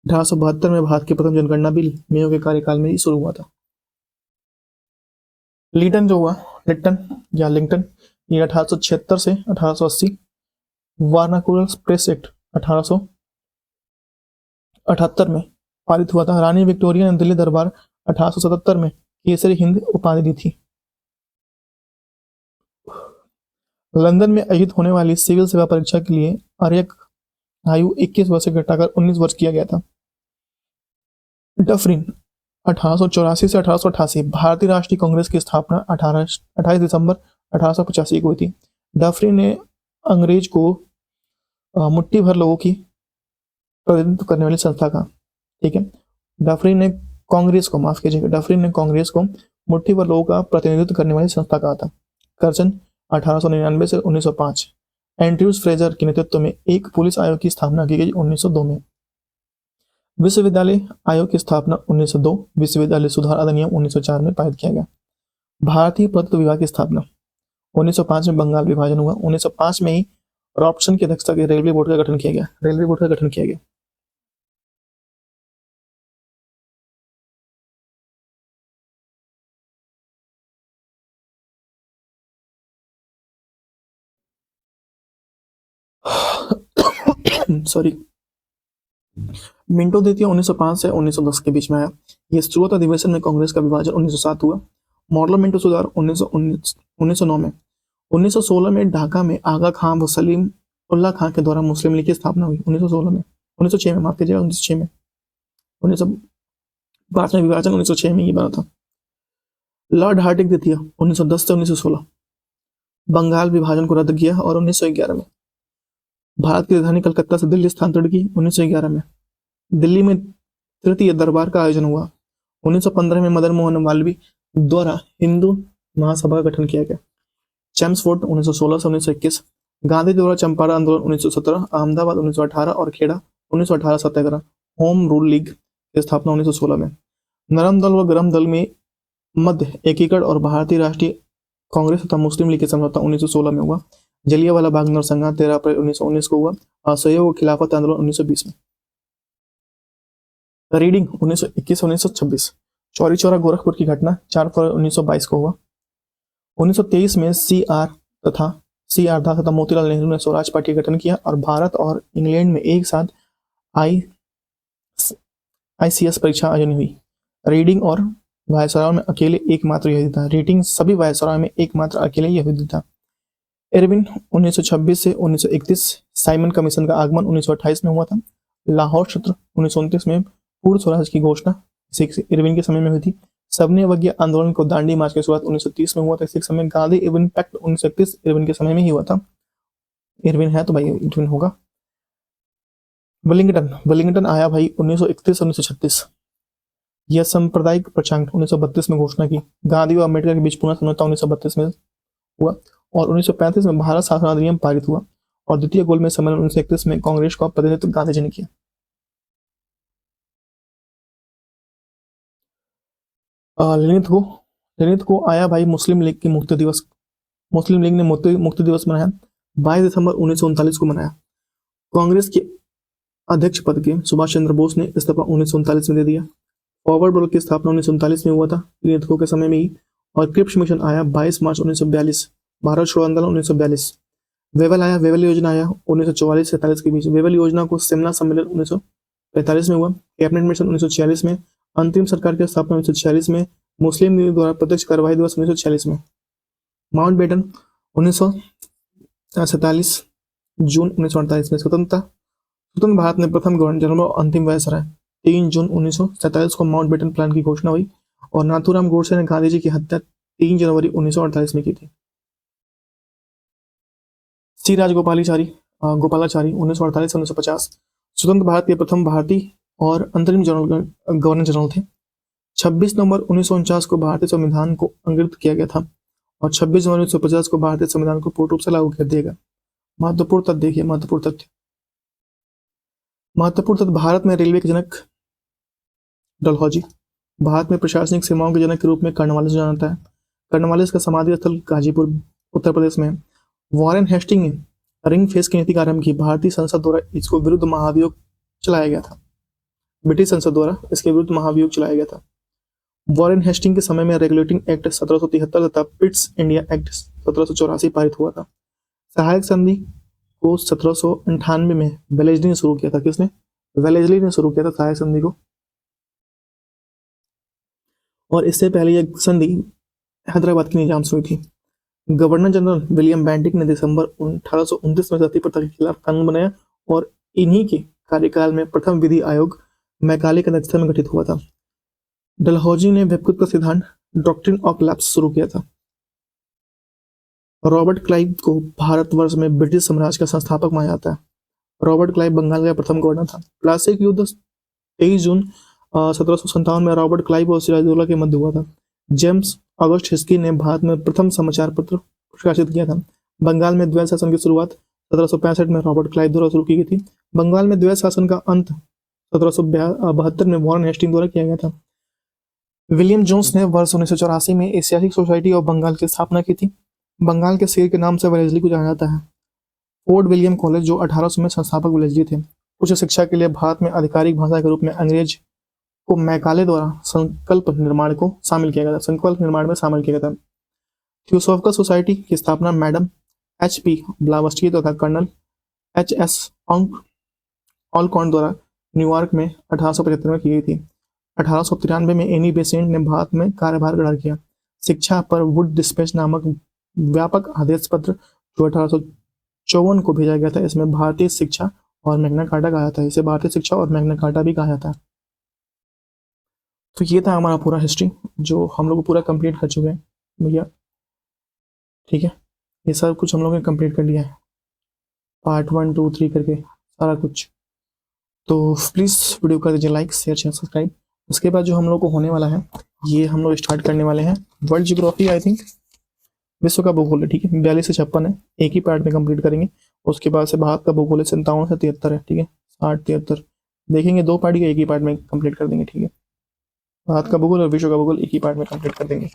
1872 में भारत की प्रथम जनगणना बिल मेयो के कार्यकाल में ही शुरू हुआ था। लिटन जो हुआ, लिटन या लिंकटन, ये 1876 से 1880। वार्नाकुलर प्रेस एक्ट 1878 में पारित हुआ था। रानी विक्टोरिया ने दिल्ली दरबार 1877 में केसरी हिंद उपाधि दी थी। लंदन में आयोजित होने वाली सिविल सेवा परीक्षा के लिए आर्यक आयु 21 वर्ष से घटाकर 19 वर्ष किया गया था। डफरिन 1884 से 1888, भारतीय राष्ट्रीय कांग्रेस की स्थापना 28 दिसंबर 1885 को हुई थी। डफरिन ने अंग्रेज को मुट्ठी भर लोगों की प्रतिनिधित्व करने वाली संस्था का, ठीक है, डफरिन ने कांग्रेस को, माफ कीजिएगा, डफरिन ने कांग्रेस को मुट्ठी भर लोगों का प्रतिनिधित्व करने वाली संस्था कहा था। कर्जन 1899 से 1905, एंड्रयूज फ्रेजर के नेतृत्व में एक पुलिस आयोग की स्थापना की गई 1902 में। विश्वविद्यालय आयोग की स्थापना 1902, विश्वविद्यालय सुधार अधिनियम 1904 में पारित किया गया। भारतीय पुरातत्व विभाग की स्थापना 1905 में बंगाल विभाजन हुआ। 1905 में ही रॉबर्टसन की अध्यक्षता के रेलवे बोर्ड का गठन किया गया। रेलवे बोर्ड का गठन किया गया। सॉरी, मिंटो द्वितीय 1905 से 1910 के बीच में आया। ये स्रोत अधिवेशन में कांग्रेस का विभाजन 1907 हुआ। मॉडल मिंटो सुधार 1909 में। 1916 में ढाका में आगा खां व सलीम उल्लाह खां के द्वारा मुस्लिम लीग की स्थापना हुई। 1916 में, 1906 में, माफ कीजिएगा, 1906 में, 1905 में विभाजन 1906 में ये बना था। लॉर्ड हार्डिंग द्वितीय 1910 से 1916 बंगाल विभाजन को रद्द किया और 1911 में भारत की राजधानी कलकत्ता से दिल्ली स्थानांतरित की। 1911 में दिल्ली में तृतीय दरबार का आयोजन हुआ। 1915 में मदन मोहन मालवीय द्वारा हिंदू महासभा का गठन किया गया। चैम्सफोर्ड 1916 से 1921, गांधी द्वारा चंपारण आंदोलन 1917, अहमदाबाद 1918 और खेड़ा 1918 सत्याग्रह, होम रूल लीग की स्थापना 1916 में। नरम दल व गरम दल में मध्य एकीकरण और भारतीय राष्ट्रीय कांग्रेस तथा मुस्लिम लीग के समझौता 1916 में हुआ। जलियांवाला बाग नरसंहार 13 अप्रैल 1919 को हुआ। असहयोग खिलाफत आंदोलन 1920 में। रीडिंग 1921-1926, चौरी चौरा गोरखपुर की घटना 4 फरवरी 1922 को हुआ। 1923 में सी आर दास तथा मोतीलाल नेहरू ने स्वराज पार्टी का गठन किया और भारत और इंग्लैंड में एक साथ आईसीएस परीक्षा आयोजन हुई। रीडिंग और वायसराय में अकेले एकमात्र यहूदी था। रीडिंग सभी वायसराय में एकमात्र अकेले यहूदी था। इरविन 1926 से 1931, साइमन कमीशन का आगमन 1928 में हुआ था। लाहौर सत्र 1929 में पूर्ण स्वराज की घोषणा इरविन के समय में हुई थी। सबने अवज्ञा आंदोलन को दांडी मार्च की शुरुआत 1930 में हुआ था। इसी समय गांधी इरविन पैक्ट 1931 इरविन के समय में ही हुआ था। इरविन है तो भाई इरविन होगा। वेलिंगटन आया भाई 1931 और 1936। यह सांप्रदायिक प्रचांग 1932 में घोषणा की। गांधी और अम्बेडकर के बीच पुनः समझौता 1932 में हुआ और 1935 में भारत शासन अधिनियम पारित हुआ और द्वितीय गोलमेज सम्मेलन 1931 में कांग्रेस का प्रतिनिधित्व गांधी जी ने किया। लेनिन को आया भाई मुस्लिम लीग की मुक्ति दिवस। मुस्लिम लीग ने मुक्ति दिवस मनाया 22 दिसंबर 1939 को मनाया। कांग्रेस के अध्यक्ष पद के सुभाष चंद्र बोस ने इस्तीफा 1939 में दे दिया। फॉरवर्ड ब्लॉक की स्थापना 1939 में हुआ था लेनिन के समय में ही। और क्रिप्स मिशन आया 22 मार्च 1942। भारत छोड़ो आंदोलन 1942। वेवल योजना आया 1944-47 के बीच। वेवल योजना को शिमला सम्मेलन 1945 में हुआ। कैबिनेट मिशन 1946 में। अंतरिम सरकार की स्थापना 1946 में। मुस्लिम लीग द्वारा प्रत्यक्ष कार्रवाई दिवस 1946 में। माउंट बेटन 1947 जून 1948 में। स्वतंत्र भारत में प्रथम गवर्नर जनरल और अंतिम वायसराय 3 जून 1947 को माउंट बेटन प्लान की घोषणा हुई और नाथूराम गोडसे ने गांधी जी की हत्या 3 जनवरी 1948 में की थी। सी राजगोपालाचारी 1948 से 1950 स्वतंत्र भारत के प्रथम भारतीय और अंतरिम गवर्नर जनरल थे। 26 नवंबर 1949 को भारतीय संविधान को अंगीकृत किया गया था और 26 जनवरी 1950 को भारतीय संविधान को पूर्ण रूप से लागू कर दिया गया। महत्वपूर्ण तथ्य देखिए। महत्वपूर्ण तथ्य भारत में रेलवे के जनक डलहौजी। भारत में प्रशासनिक सेवाओं के जनक के रूप में कर्नवालिस जाना जाता है। कर्नवालिस का समाधि स्थल गाजीपुर उत्तर प्रदेश में है। वॉरेन हेस्टिंग ने रिंग फेंस की नीति का आरंभ की। भारतीय संसद द्वारा इसको विरुद्ध महाभियोग चलाया गया था। ब्रिटिश संसद द्वारा इसके विरुद्ध महाभियोग चलाया गया था। वॉरेन हेस्टिंग के समय में रेगुलेटिंग एक्ट 1773 तथा पिट्स इंडिया एक्ट 1784 पारित हुआ था। सहायक संधि को 1798 में वेलेस्ली ने शुरू किया था। किसने? वेलेस्ली ने शुरू किया था सहायक संधि को। और इससे पहले यह संधि हैदराबाद के निजाम से हुई थी। गवर्नर जनरल विलियम बेंटिक ने दिसंबर 1829 में सती प्रथा के खिलाफ कानून बनाया और इन्हीं के कार्यकाल में प्रथम विधि आयोग मैकाले के अध्यक्षता में गठित हुआ था। डलहौजी ने व्युत्पत्ति का सिद्धांत डॉक्ट्रिन ऑफ लैप्स शुरू किया था। रॉबर्ट क्लाइव को भारतवर्ष में ब्रिटिश साम्राज्य का संस्थापक माना जाता है। रॉबर्ट क्लाइव बंगाल का प्रथम गवर्नर था। प्लासी युद्ध 23 जून 1757 में रॉबर्ट क्लाइव और सिराजुद्दौला के मध्य हुआ था। जेम्स ऑगस्ट हिस्की ने भारत में प्रथम समाचार पत्र प्रकाशित किया था। बंगाल में द्वैध शासन की शुरुआत 1765 में रॉबर्ट क्लाइव द्वारा शुरू की गई थी। बंगाल में द्वैध शासन का अंत 1772 में वॉरेन हेस्टिंग द्वारा किया गया था। विलियम जोन्स ने वर्ष 1984 में एशियाटिक सोसाइटी ऑफ बंगाल की स्थापना की थी। बंगाल के शेर के नाम से वेलेस्ली को जाना जाता है। फोर्ट विलियम कॉलेज जो 1800 में संस्थापक वेलेस्ली थे। उच्च शिक्षा के लिए भारत में आधिकारिक भाषा के रूप में अंग्रेज को मैकाले द्वारा संकल्प निर्माण में शामिल किया गया था। थियोसॉफिकल सोसाइटी की स्थापना मैडम H.P. ब्लावस्की तथा कर्नल H.S. ऑलकॉर्न द्वारा न्यूयॉर्क में 1875 में की गई थी। 1893 में एनी बेसेंट ने भारत में कार्यभार ग्रहण किया। शिक्षा पर वुड डिस्पैच नामक व्यापक आदेश पत्र जो 1854 को भेजा गया था, इसमें भारतीय शिक्षा और मैग्ना कार्टा कहा जाता है। इसे भारतीय शिक्षा और मैग्ना कार्टा भी कहा जाता है। तो ये था हमारा पूरा हिस्ट्री जो हम लोग पूरा कंप्लीट कर चुके हैं भैया। ठीक है, ये सब कुछ हम लोगों ने कंप्लीट कर लिया है, पार्ट 1 2 3 करके सारा कुछ। तो प्लीज़ वीडियो कर दीजिए लाइक, शेयर, सब्सक्राइब। उसके बाद जो हम लोग को होने वाला है, ये हम लोग स्टार्ट करने वाले हैं वर्ल्ड जियोग्राफी, आई थिंक विश्व का भूगोल है, ठीक है। 42 से 56 है, एक ही पार्ट में कंप्लीट करेंगे। उसके बाद से भारत का भूगोल है 57 से 73 है, ठीक है। 60 73 देखेंगे, 2 पार्ट का एक ही पार्ट में कंप्लीट कर देंगे, ठीक है। भारत का भूगोल और विश्व का भूगोल एक ही पार्ट में कंप्लीट कर देंगे।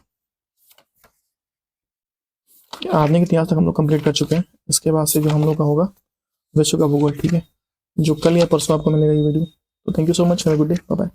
आधुनिक इतिहास तक हम लोग कंप्लीट कर चुके हैं। इसके बाद से जो हम लोग का होगा विश्व का भूगोल, ठीक है, जो कल या परसों आपको मिलेगा ये वीडियो। तो thank you so much, have a good day, bye bye.